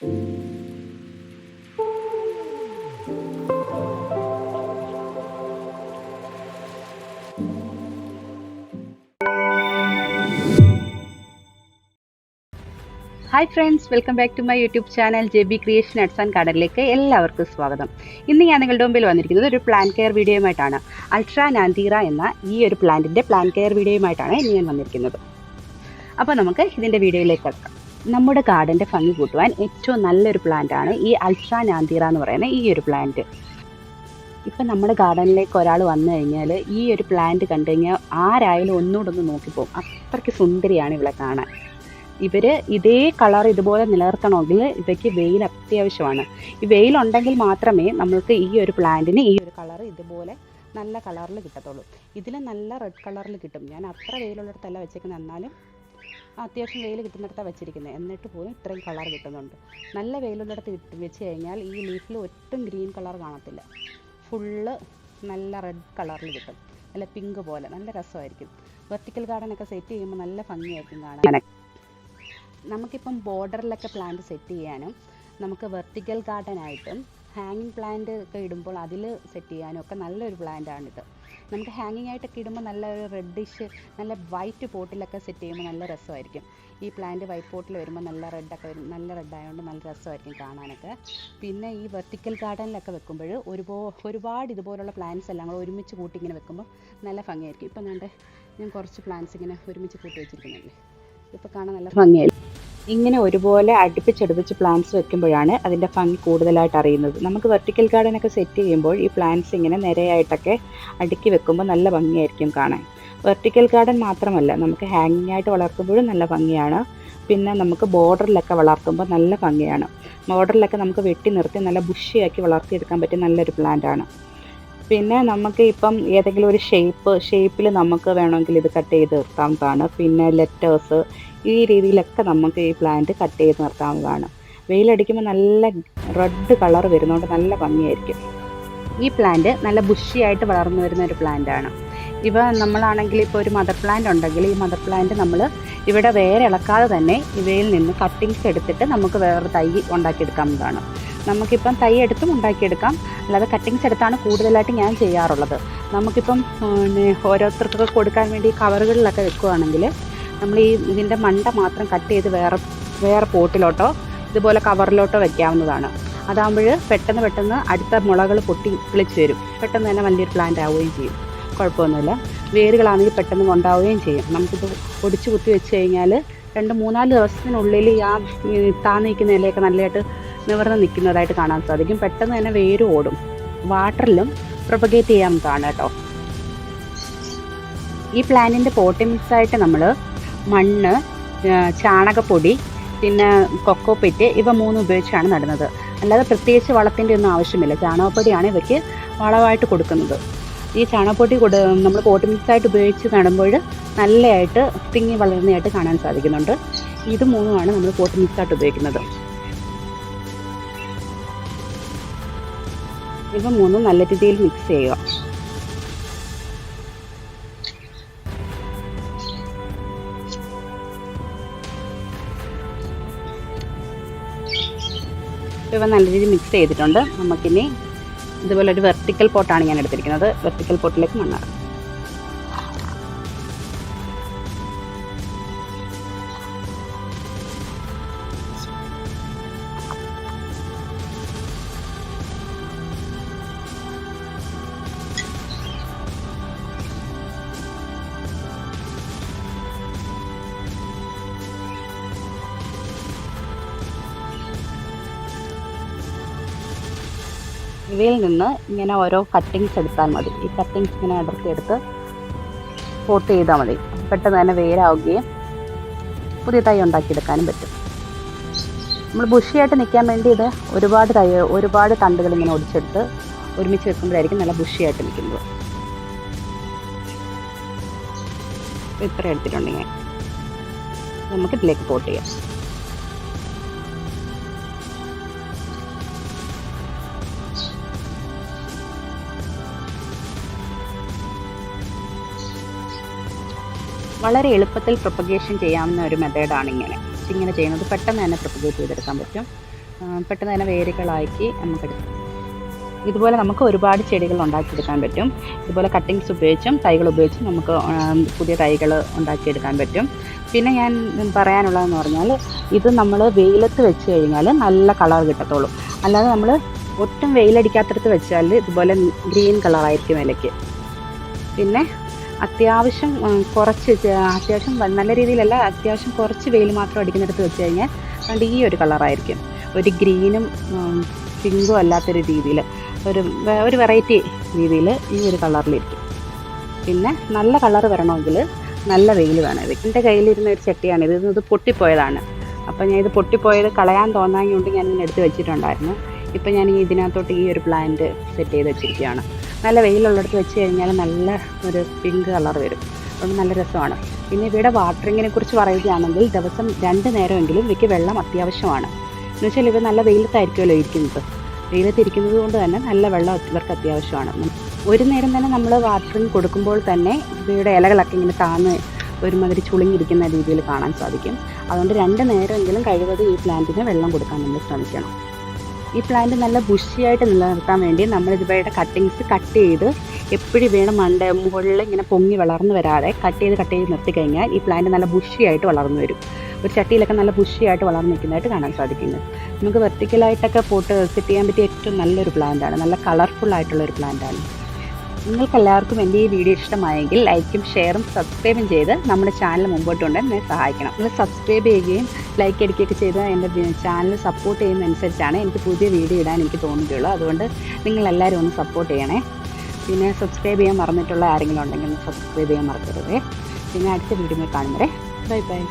Hi friends, welcome back to my YouTube channel JB creation arts and ഗാർഡനിലേക്ക് എല്ലാവർക്കും സ്വാഗതം. ഇന്ന് ഞാൻ നിങ്ങളുടെ മുമ്പിൽ വന്നിരിക്കുന്നത് ഒരു പ്ലാന്റ് കെയർ വീഡിയോയുമായിട്ടാണ്. അൾട്രാ നാന്തീറ എന്ന ഈ ഒരു പ്ലാന്റിൻ്റെ പ്ലാന്റ് കെയർ വീഡിയോയുമായിട്ടാണ് ഇന്ന് ഞാൻ വന്നിരിക്കുന്നത്. അപ്പോൾ നമുക്ക് ഇതിൻ്റെ വീഡിയോയിലേക്ക് കിടക്കാം. നമ്മുടെ ഗാർഡൻ്റെ ഭംഗി കൂട്ടുവാൻ ഏറ്റവും നല്ലൊരു പ്ലാന്റാണ് ഈ അൾട്രാ നാന്തീറ എന്ന് പറയുന്ന ഈ ഒരു പ്ലാന്റ്. ഇപ്പം നമ്മുടെ ഗാർഡനിലേക്ക് ഒരാൾ വന്നു കഴിഞ്ഞാൽ ഈ ഒരു പ്ലാന്റ് കണ്ടു കഴിഞ്ഞാൽ ആരായാലും ഒന്നുകൂടെ നോക്കിപ്പോകും. അത്രയ്ക്ക് സുന്ദരിയാണ് ഇവിടെ കാണാൻ. ഇവർ ഇതേ കളർ ഇതുപോലെ നിലനിർത്തണമെങ്കിൽ ഇവയ്ക്ക് വെയിൽ അത്യാവശ്യമാണ്. ഈ വെയിലുണ്ടെങ്കിൽ മാത്രമേ നമ്മൾക്ക് ഈ ഒരു പ്ലാന്റിന് ഈ ഒരു കളർ ഇതുപോലെ നല്ല കളറിൽ കിട്ടത്തുള്ളൂ. ഇതിൽ നല്ല റെഡ് കളറിൽ കിട്ടും. ഞാൻ അത്ര വെയിലുള്ളിടത്തല്ല വെച്ചേക്കുന്നത്, എന്നാലും അത്യാവശ്യം വെയിൽ കിട്ടുന്നിടത്താണ് വെച്ചിരിക്കുന്നത്. എന്നിട്ട് പോലും ഇത്രയും കളർ കിട്ടുന്നുണ്ട്. നല്ല വെയിലുള്ളിടത്ത് വെച്ച് കഴിഞ്ഞാൽ ഈ ലീഫിൽ ഒട്ടും ഗ്രീൻ കളർ കാണത്തില്ല. ഫുള്ള് നല്ല റെഡ് കളറിൽ കിട്ടും. നല്ല പിങ്ക് പോലെ നല്ല രസമായിരിക്കും. വെർട്ടിക്കൽ ഗാർഡനൊക്കെ സെറ്റ് ചെയ്യുമ്പോൾ നല്ല ഭംഗിയായിരിക്കും കാണാൻ. നമുക്കിപ്പം ബോർഡറിലൊക്കെ പ്ലാന്റ് സെറ്റ് ചെയ്യാനും നമുക്ക് വെർട്ടിക്കൽ ഗാർഡനായിട്ടും ഹാങ്ങിങ് പ്ലാന്റ് ഒക്കെ ഇടുമ്പോൾ അതിൽ സെറ്റ് ചെയ്യാനും ഒക്കെ നല്ലൊരു പ്ലാന്റാണിത്. നമുക്ക് ഹാങ്ങിങ് ആയിട്ടൊക്കെ ഇടുമ്പോൾ നല്ല ഒരു റെഡിഷ് നല്ല വൈറ്റ് പോട്ടിലൊക്കെ സെറ്റ് ചെയ്യുമ്പോൾ നല്ല രസമായിരിക്കും. ഈ പ്ലാന്റ് വൈറ്റ് പോട്ടിൽ വരുമ്പോൾ നല്ല റെഡൊക്കെ വരും. നല്ല റെഡായതുകൊണ്ട് നല്ല രസമായിരിക്കും കാണാനൊക്കെ. പിന്നെ ഈ വെർട്ടിക്കൽ ഗാർഡനിലൊക്കെ വെക്കുമ്പോൾ ഒരുപാട് ഇതുപോലുള്ള പ്ലാന്റ്സ് എല്ലാം കൂടെ ഒരുമിച്ച് കൂട്ടി ഇങ്ങനെ വെക്കുമ്പോൾ നല്ല ഭംഗിയായിരിക്കും. ഇപ്പം ഞാൻ കുറച്ച് പ്ലാന്റ്സ് ഇങ്ങനെ ഒരുമിച്ച് കൂട്ടി വെച്ചിരിക്കുന്നില്ലേ, ഇപ്പോൾ കാണാൻ നല്ല ഭംഗിയായിരിക്കും. ഇങ്ങനെ ഒരുപോലെ അടുപ്പിച്ചടുപ്പിച്ച് പ്ലാന്റ്സ് വെക്കുമ്പോഴാണ് അതിൻ്റെ ഭംഗി കൂടുതലായിട്ട് അറിയുന്നത്. നമുക്ക് വെർട്ടിക്കൽ ഗാർഡനൊക്കെ സെറ്റ് ചെയ്യുമ്പോൾ ഈ പ്ലാന്റ്സ് ഇങ്ങനെ നിരയായിട്ടൊക്കെ അടുക്കി വെക്കുമ്പോൾ നല്ല ഭംഗിയായിരിക്കും കാണാൻ. വെർട്ടിക്കൽ ഗാർഡൻ മാത്രമല്ല, നമുക്ക് ഹാങ്ങിങ് ആയിട്ട് വളർത്തുമ്പോഴും നല്ല ഭംഗിയാണ്. പിന്നെ നമുക്ക് ബോർഡറിലൊക്കെ വളർത്തുമ്പോൾ നല്ല ഭംഗിയാണ്. ബോർഡറിലൊക്കെ നമുക്ക് വെട്ടി നിർത്തി നല്ല ബുഷിയാക്കി വളർത്തിയെടുക്കാൻ പറ്റിയ നല്ലൊരു പ്ലാന്റാണ്. പിന്നെ നമുക്ക് ഇപ്പം ഏതെങ്കിലും ഒരു ഷേപ്പിൽ നമുക്ക് വേണമെങ്കിൽ ഇത് കട്ട് ചെയ്ത് നിർത്താവുന്നതാണ്. പിന്നെ ലെറ്റേഴ്സ് ഈ രീതിയിലൊക്കെ നമുക്ക് ഈ പ്ലാന്റ് കട്ട് ചെയ്ത് നിർത്താവുന്നതാണ്. വെയിലടിക്കുമ്പോൾ നല്ല റെഡ് കളർ വരുന്നതുകൊണ്ട് നല്ല ഭംഗിയായിരിക്കും. ഈ പ്ലാന്റ് നല്ല ബുഷിയായിട്ട് വളർന്നു വരുന്ന ഒരു പ്ലാന്റാണ്. ഇവ നമ്മളാണെങ്കിൽ ഇപ്പോൾ ഒരു മദർ പ്ലാന്റ് ഉണ്ടെങ്കിൽ ഈ മദർ പ്ലാന്റ് നമ്മൾ ഇവിടെ വേറെ ഇളക്കാതെ തന്നെ ഇവയിൽ നിന്ന് കട്ടിങ്സ് എടുത്തിട്ട് നമുക്ക് വേറെ തൈ ഉണ്ടാക്കിയെടുക്കാവുന്നതാണ്. നമുക്കിപ്പം തൈ എടുത്തും ഉണ്ടാക്കിയെടുക്കാം, അല്ലാതെ കട്ടിങ്സ് എടുത്താണ് കൂടുതലായിട്ട് ഞാൻ ചെയ്യാറുള്ളത്. നമുക്കിപ്പം ഓരോരുത്തർക്കൊക്കെ കൊടുക്കാൻ വേണ്ടി കവറുകളിലൊക്കെ വെക്കുകയാണെങ്കിൽ നമ്മൾ ഇതിൻ്റെ മണ്ട മാത്രം കട്ട് ചെയ്ത് വേറെ പോട്ടിലോട്ടോ ഇതുപോലെ കവറിലോട്ടോ വയ്ക്കാവുന്നതാണ്. അതാകുമ്പോൾ പെട്ടെന്ന് അടുത്ത മുളകൾ പൊട്ടി കിളിച്ച് വരും. പെട്ടെന്ന് തന്നെ വലിയൊരു പ്ലാന്റ് ആവുകയും ചെയ്യും. കുഴപ്പമൊന്നുമില്ല. വേരുകളാണെങ്കിൽ പെട്ടെന്ന് ഉണ്ടാവുകയും ചെയ്യും. നമുക്കിത് ഒടിച്ച് കുത്തി വെച്ച് കഴിഞ്ഞാൽ 2-3-4 ദിവസത്തിനുള്ളിൽ ആ താന്ന് നിൽക്കുന്ന ഇലയൊക്കെ നല്ലതായിട്ട് നിവർന്ന് നിൽക്കുന്നതായിട്ട് കാണാൻ സാധിക്കും. പെട്ടെന്ന് തന്നെ വേര് ഓടും. വാട്ടറിലും പ്രൊപ്പഗേറ്റ് ചെയ്യാവുന്നതാണ് കേട്ടോ. ഈ പ്ലാന്റിൻ്റെ പോട്ടി മിക്സായിട്ട് നമ്മൾ മണ്ണ്, ചാണകപ്പൊടി, പിന്നെ കൊക്കോപ്പിറ്റ് ഇവ 3 ഉപയോഗിച്ചാണ് നടുന്നത്. അല്ലാതെ പ്രത്യേകിച്ച് വളത്തിൻ്റെ ഒന്നും ആവശ്യമില്ല. ചാണകപ്പൊടിയാണ് ഇവയ്ക്ക് വളമായിട്ട് കൊടുക്കുന്നത്. ഈ ചാണകപ്പൊടി നമ്മൾ പോട്ടി മിക്സായിട്ട് ഉപയോഗിച്ച് നടുമ്പോൾ നല്ലതായിട്ട് തിങ്ങി വളർന്നതായിട്ട് കാണാൻ സാധിക്കുന്നുണ്ട്. ഇത് 3 നമ്മൾ പോട്ടി മിക്സായിട്ട് ഉപയോഗിക്കുന്നത്. ഇവ 3 നല്ല രീതിയിൽ മിക്സ് ചെയ്യുക. ഇവ നല്ല രീതിയിൽ മിക്സ് ചെയ്തിട്ടുണ്ട്. നമുക്കിനി ഇതുപോലെ ഒരു വെർട്ടിക്കൽ പോട്ടാണ് ഞാൻ എടുത്തിരിക്കുന്നത്. വെർട്ടിക്കൽ പോട്ടിലേക്ക് മണ്ണാണ്. ഇവയിൽ നിന്ന് ഇങ്ങനെ ഓരോ കട്ടിങ്സ് എടുത്താൽ മതി. ഈ കട്ടിങ്സ് ഇങ്ങനെ അടർത്തിയെടുത്ത് പോട്ട് ചെയ്താൽ മതി. പെട്ടെന്ന് തന്നെ വേരാവുകയും പുതിയ തൈ ഉണ്ടാക്കിയെടുക്കാനും പറ്റും. നമ്മൾ ബുഷിയായിട്ട് നിൽക്കാൻ വേണ്ടി ഇത് ഒരുപാട് തണ്ടുകൾ ഇങ്ങനെ ഒടിച്ചെടുത്ത് ഒരുമിച്ച് വെക്കുമ്പോഴായിരിക്കും നല്ല ബുഷിയായിട്ട് നിൽക്കുന്നത്. ഇത്ര എടുത്തിട്ടുണ്ടെങ്കിൽ നമുക്ക് ഇതിലേക്ക് പോട്ട് ചെയ്യാം. വളരെ എളുപ്പത്തിൽ പ്രൊപ്പഗേഷൻ ചെയ്യാവുന്ന ഒരു മെത്തേഡാണ് ഇങ്ങനെ ചെയ്യുന്നത്. പെട്ടെന്ന് തന്നെ പ്രൊപ്പഗേറ്റ് ചെയ്തെടുക്കാൻ പറ്റും. പെട്ടെന്ന് തന്നെ വേരുകളാക്കി നമുക്കെടുക്കാം. ഇതുപോലെ നമുക്ക് ഒരുപാട് ചെടികൾ ഉണ്ടാക്കിയെടുക്കാൻ പറ്റും. ഇതുപോലെ കട്ടിങ്സ് ഉപയോഗിച്ചും തൈകൾ ഉപയോഗിച്ചും നമുക്ക് പുതിയ തൈകൾ ഉണ്ടാക്കിയെടുക്കാൻ പറ്റും. പിന്നെ ഞാൻ പറയാനുള്ളതെന്ന് പറഞ്ഞാൽ ഇത് നമ്മൾ വെയിലത്ത് വെച്ച് കഴിഞ്ഞാൽ നല്ല കളർ കിട്ടത്തുള്ളൂ. അല്ലാതെ നമ്മൾ ഒട്ടും വെയിലടിക്കാത്തടത്ത് വെച്ചാൽ ഇതുപോലെ ഗ്രീൻ കളറായിരിക്കും ഇലയ്ക്ക്. പിന്നെ അത്യാവശ്യം നല്ല രീതിയിലല്ല, അത്യാവശ്യം കുറച്ച് വെയിൽ മാത്രം അടിക്കുന്നിടത്ത് വെച്ച് കഴിഞ്ഞാൽ അതുകൊണ്ട് ഈ ഒരു കളറായിരിക്കും. ഒരു ഗ്രീനും പിങ്കും അല്ലാത്തൊരു രീതിയിൽ ഒരു വെറൈറ്റി രീതിയിൽ ഈ ഒരു കളറിലിരിക്കും. പിന്നെ നല്ല കളർ വരണമെങ്കിൽ നല്ല വെയിൽ വേണം. എൻ്റെ കയ്യിലിരുന്ന ഒരു ചട്ടിയാണ് ഇത് പൊട്ടിപ്പോയതാണ്. അപ്പോൾ ഞാൻ ഇത് പൊട്ടിപ്പോയത് കളയാൻ തോന്നാഞ്ഞുകൊണ്ട് ഞാനിങ്ങനെ എടുത്ത് വെച്ചിട്ടുണ്ടായിരുന്നു. ഇപ്പം ഞാൻ ഇതിനകത്തോട്ട് ഈ ഒരു പ്ലാന്റ് സെറ്റ് ചെയ്ത് വെച്ചിരിക്കുകയാണ്. നല്ല വെയിലുള്ളിടത്ത് വെച്ച് കഴിഞ്ഞാൽ നല്ല ഒരു പിങ്ക് കളർ വരും. അതുകൊണ്ട് നല്ല രസമാണ്. പിന്നെ ഇവയുടെ വാട്ടറിങ്ങിനെ കുറിച്ച് പറയുകയാണെങ്കിൽ ദിവസം 2 നേരമെങ്കിലും ഇവയ്ക്ക് വെള്ളം അത്യാവശ്യമാണ്. എന്ന് വെച്ചാൽ ഇവ നല്ല വെയിലത്തായിരിക്കുമല്ലോ ഇരിക്കുന്നത്. വെയിലത്തിരിക്കുന്നത് കൊണ്ട് തന്നെ നല്ല വെള്ളം ഇവർക്ക് അത്യാവശ്യമാണ്. ഒരു നേരം തന്നെ നമ്മൾ വാട്ടറിങ് കൊടുക്കുമ്പോൾ തന്നെ ഇവയുടെ ഇലകളൊക്കെ ഇങ്ങനെ താന്ന് ഒരുമാതിരി ചുളിഞ്ഞിരിക്കുന്ന രീതിയിൽ കാണാൻ സാധിക്കും. അതുകൊണ്ട് 2 നേരമെങ്കിലും കഴിവതും ഈ പ്ലാന്റിന് വെള്ളം കൊടുക്കാൻ നമ്മൾ ശ്രമിക്കണം. ഈ പ്ലാന്റ് നല്ല ബുഷിയായിട്ട് നിലനിർത്താൻ വേണ്ടി നമ്മൾ ഇവയുടെ കട്ടിങ്സ് കട്ട് ചെയ്ത് എപ്പോഴും വേണം മുകളിൽ ഇങ്ങനെ പൊങ്ങി വളർന്നു വരാതെ കട്ട് ചെയ്ത് നിർത്തിക്കഴിഞ്ഞാൽ ഈ പ്ലാന്റ് നല്ല ബുഷിയായിട്ട് വളർന്നു വരും. ഒരു ചട്ടിയിലൊക്കെ നല്ല ബുഷിയായിട്ട് വളർന്നു നിൽക്കുന്നതായിട്ട് കാണാൻ സാധിക്കുന്നത്. നമുക്ക് വെർട്ടിക്കലായിട്ടൊക്കെ പോട്ട് സെറ്റ് ചെയ്യാൻ പറ്റിയ ഏറ്റവും നല്ലൊരു പ്ലാന്റാണ്. നല്ല കളർഫുള്ളായിട്ടുള്ളൊരു പ്ലാന്റാണ്. നിങ്ങൾക്കെല്ലാവർക്കും എൻ്റെ ഈ വീഡിയോ ഇഷ്ടമായെങ്കിൽ ലൈക്കും ഷെയറും സബ്സ്ക്രൈബും ചെയ്ത് നമ്മുടെ ചാനൽ മുമ്പോട്ട് കൊണ്ടുവരാൻ എന്നെ സഹായിക്കണം. നിങ്ങൾ സബ്സ്ക്രൈബ് ചെയ്യുകയും ലൈക്ക് അടിക്കുകയൊക്കെ ചെയ്ത് എൻ്റെ ചാനൽ സപ്പോർട്ട് ചെയ്യുന്നതനുസരിച്ചാണ് എനിക്ക് പുതിയ വീഡിയോ ഇടാൻ എനിക്ക് തോന്നുകയുള്ളൂ. അതുകൊണ്ട് നിങ്ങളെല്ലാവരും ഒന്ന് സപ്പോർട്ട് ചെയ്യണേ. പിന്നെ സബ്സ്ക്രൈബ് ചെയ്യാൻ മറന്നിട്ടുള്ള ആരെങ്കിലും ഉണ്ടെങ്കിൽ ഒന്ന് സബ്സ്ക്രൈബ് ചെയ്യാൻ മറക്കരുതേ. പിന്നെ അടുത്ത വീഡിയോയിൽ കാണും വരെ ബൈ ബൈ.